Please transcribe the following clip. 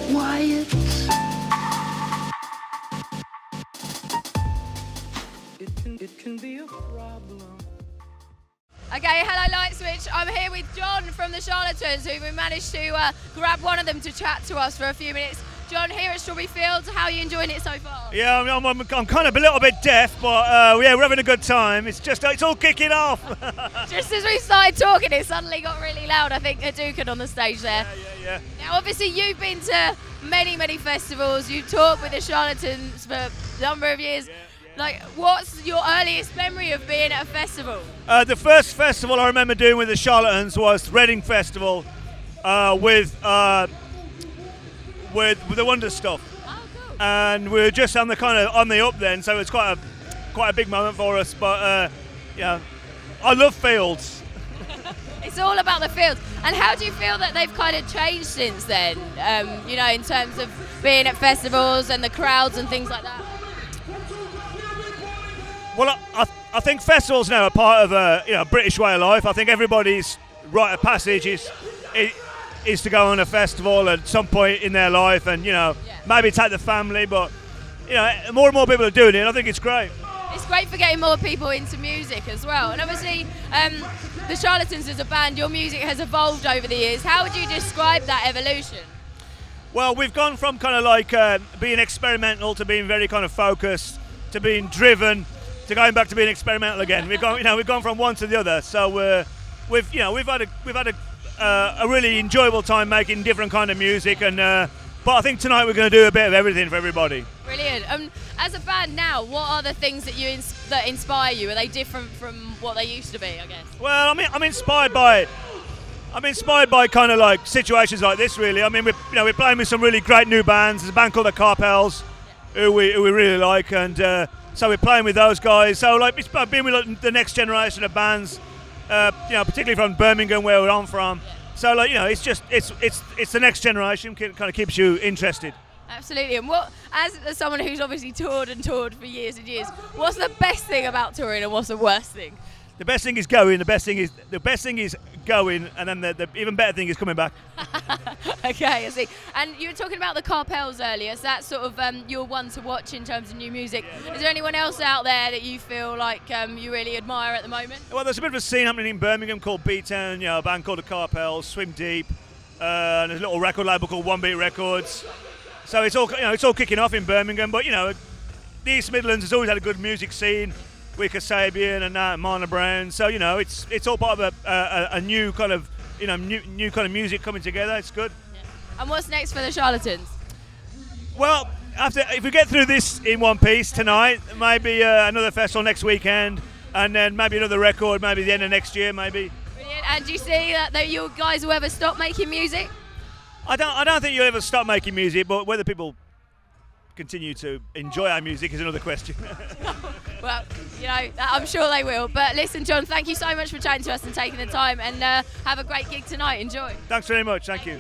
Quiet. It can be a problem. Okay, hello LiteSwitch. I'm here with Jon from the Charlatans, who we managed to grab one of them to chat to us for a few minutes. Jon, here at Strawberry Fields, how are you enjoying it so far? Yeah, I'm kind of a little bit deaf, but yeah, we're having a good time. It's all kicking off. Just as we started talking, it suddenly got really loud. I think Hadouken on the stage there. Yeah. Now, obviously, you've been to many festivals. You've toured with the Charlatans for a number of years. Like, what's your earliest memory of being at a festival? The first festival I remember doing with the Charlatans was Reading Festival with the Wonder Stuff. Oh, cool. And we were just on the up then, so it's quite a big moment for us. But yeah, I love fields. It's all about the fields. And how do you feel that they've kind of changed since then? You know, in terms of being at festivals and the crowds and things like that. Well, I think festivals now are part of a British way of life. I think everybody's rite of passage is to go on a festival at some point in their life, and maybe take the family. But more and more people are doing it. I think it's great. It's great for getting more people into music as well. And obviously, the Charlatans as a band, your music has evolved over the years. How would you describe that evolution? Well, we've gone from kind of like being experimental to being very kind of focused to being driven, to going back to being experimental again. We've gone from one to the other. So we've had a really enjoyable time making different kind of music, and but I think tonight we're going to do a bit of everything for everybody. Brilliant. As a band now, what are the things that that inspire you? Are they different from what they used to be, I guess? Well, I'm inspired by kind of like situations like this, really. I mean, we're playing with some really great new bands. There's a band called the Carpels, who we really like, and so we're playing with those guys. So like, it's about being with the next generation of bands, particularly from Birmingham, where I'm from. Yeah. So like, it's the next generation. Kind of keeps you interested. Absolutely. And as someone who's obviously toured for years and years, what's the best thing about touring, and what's the worst thing? The best thing is going. The best thing is going, and then the even better thing is coming back. Okay, I see. And you were talking about the Carpels earlier. So that's sort of your one to watch in terms of new music. Is there anyone else out there that you feel like you really admire at the moment? Well, there's a bit of a scene happening in Birmingham called B-Town. A band called the Carpels, Swim Deep, and there's a little record label called One Beat Records. So it's all kicking off in Birmingham. But the East Midlands has always had a good music scene. With Kasabian and Marna Brown, so it's all part of a new kind of new kind of music coming together. It's good. Yeah. And what's next for the Charlatans? Well, if we get through this in one piece tonight, maybe another festival next weekend, and then maybe another record, maybe the end of next year, maybe. Brilliant. And do you see that you guys will ever stop making music? I don't think you'll ever stop making music, but whether people continue to enjoy our music is another question. Well, I'm sure they will. But listen, Jon, thank you so much for chatting to us and taking the time, and have a great gig tonight. Enjoy. Thanks very much. Thank you.